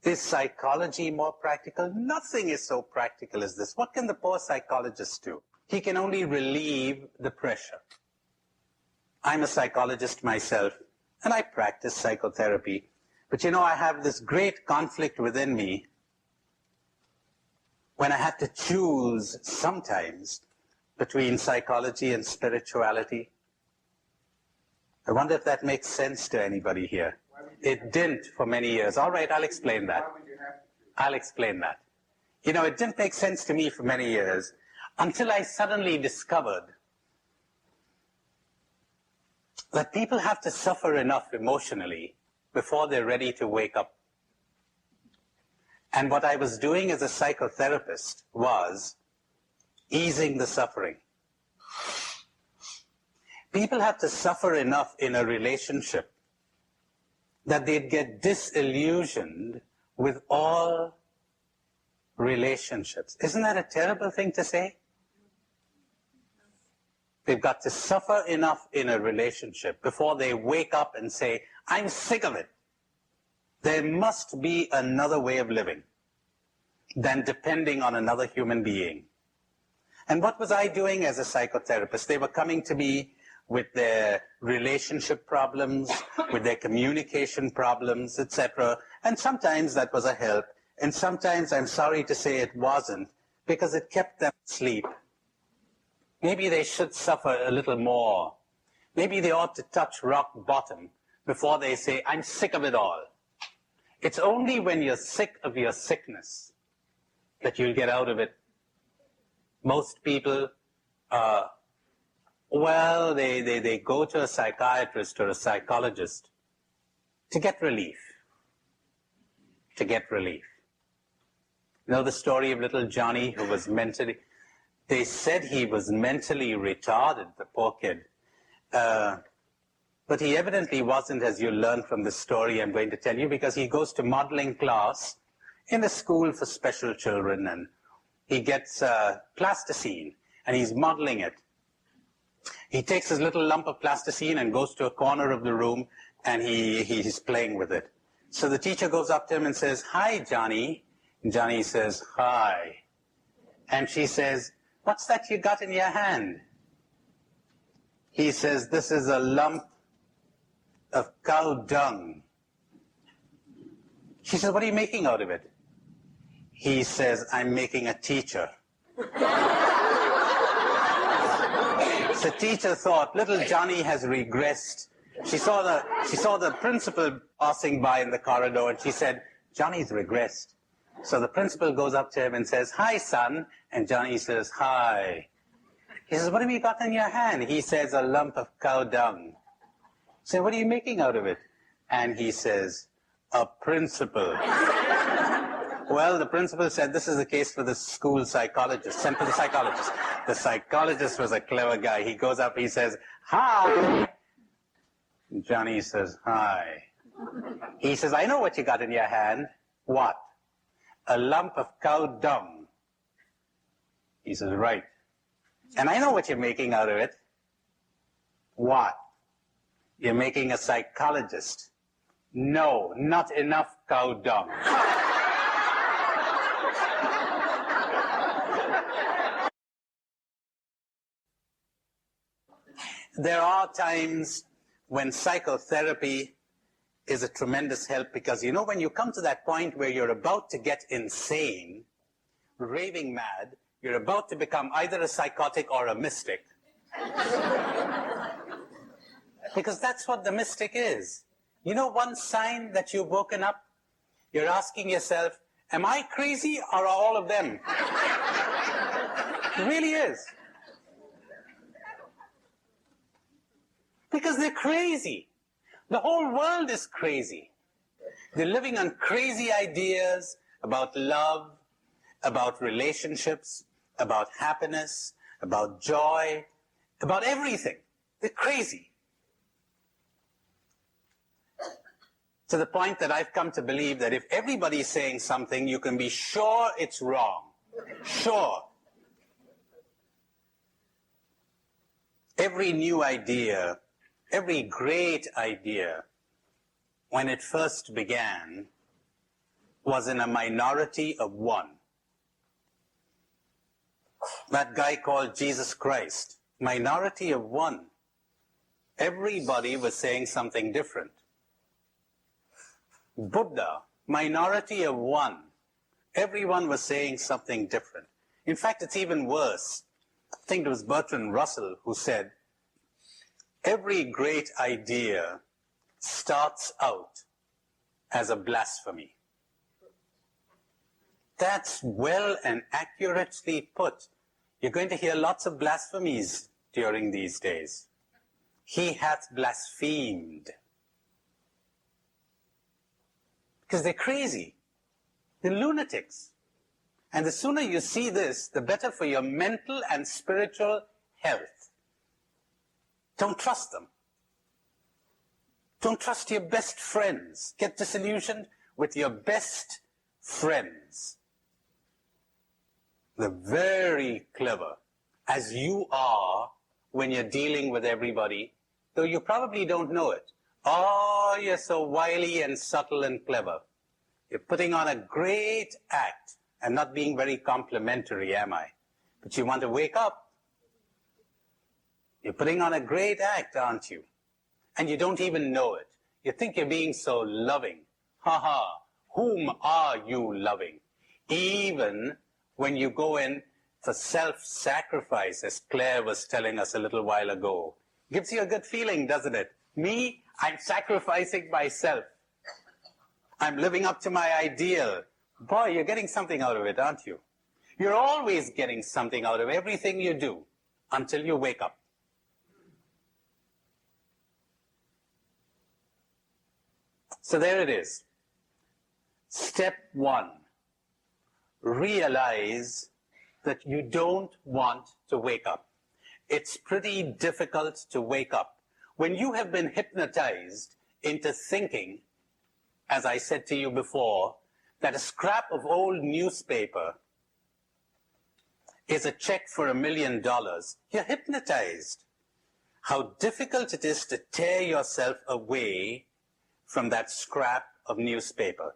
Is psychology more practical? Nothing is so practical as this. What can the poor psychologist do? He can only relieve the pressure. I'm a psychologist myself, and I practice psychotherapy. But I have this great conflict within me when I have to choose sometimes between psychology and spirituality. I wonder if that makes sense to anybody here. It didn't for many years. All right, I'll explain that. I'll explain that. It didn't make sense to me for many years until I suddenly discovered that people have to suffer enough emotionally before they're ready to wake up. And what I was doing as a psychotherapist was easing the suffering. People have to suffer enough in a relationship that they'd get disillusioned with all relationships. Isn't that a terrible thing to say? They've got to suffer enough in a relationship before they wake up and say, I'm sick of it. There must be another way of living than depending on another human being. And what was I doing as a psychotherapist? They were coming to me with their relationship problems, with their communication problems, etc. And sometimes that was a help. And sometimes, I'm sorry to say, it wasn't, because it kept them asleep. Maybe they should suffer a little more. Maybe they ought to touch rock bottom before they say, I'm sick of it all. It's only when you're sick of your sickness that you'll get out of it. Most people, they go to a psychiatrist or a psychologist to get relief. To get relief. You know the story of little Johnny who was they said he was mentally retarded, the poor kid. But he evidently wasn't, as you'll learn from the story I'm going to tell you, because he goes to modeling class in a school for special children, and he gets plasticine, and he's modeling it. He takes his little lump of plasticine and goes to a corner of the room, and he's playing with it. So the teacher goes up to him and says, "Hi, Johnny." And Johnny says, "Hi." And she says, "What's that you got in your hand?" He says, "This is a lump of cow dung." She says, "What are you making out of it?" He says, "I'm making a teacher." The teacher thought, little Johnny has regressed. She saw the principal passing by in the corridor, and she said, "Johnny's regressed." So the principal goes up to him and says, "Hi, son." And Johnny says, "Hi." He says, "What have you got in your hand?" He says, "A lump of cow dung." He said, "What are you making out of it?" And he says, "A principal." Well, the principal said, "This is the case for the school psychologist." Sent for the psychologist. The psychologist was a clever guy. He goes up, he says, "Hi." And Johnny says, "Hi." He says, "I know what you got in your hand." "What?" "A lump of cow dung." He says, "Right. And I know what you're making out of it." "What?" "You're making a psychologist." "No, not enough cow dung." There are times when psychotherapy is a tremendous help, because when you come to that point where you're about to get insane, raving mad, you're about to become either a psychotic or a mystic. Because that's what the mystic is. One sign that you've woken up, you're asking yourself, am I crazy or are all of them? It really is. Because they're crazy. The whole world is crazy. They're living on crazy ideas about love, about relationships, about happiness, about joy, about everything. They're crazy. To the point that I've come to believe that if everybody's saying something, you can be sure it's wrong. Sure. Every new idea, every great idea, when it first began, was in a minority of one. That guy called Jesus Christ, minority of one. Everybody was saying something different. Buddha, minority of one. Everyone was saying something different. In fact, it's even worse. I think it was Bertrand Russell who said, every great idea starts out as a blasphemy. That's well and accurately put. You're going to hear lots of blasphemies during these days. He hath blasphemed. Because they're crazy. They're lunatics. And the sooner you see this, the better for your mental and spiritual health. Don't trust them. Don't trust your best friends. Get disillusioned with your best friends. They're very clever, as you are when you're dealing with everybody, though you probably don't know it. Oh, you're so wily and subtle and clever. You're putting on a great act. I'm not being very complimentary, am I? But you want to wake up. You're putting on a great act, aren't you? And you don't even know it. You think you're being so loving. Ha ha. Whom are you loving? Even when you go in for self-sacrifice, as Claire was telling us a little while ago. Gives you a good feeling, doesn't it? Me, I'm sacrificing myself. I'm living up to my ideal. Boy, you're getting something out of it, aren't you? You're always getting something out of everything you do until you wake up. So there it is. Step one, realize that you don't want to wake up. It's pretty difficult to wake up. When you have been hypnotized into thinking, as I said to you before, that a scrap of old newspaper is a check for $1 million, you're hypnotized. How difficult it is to tear yourself away from that scrap of newspaper.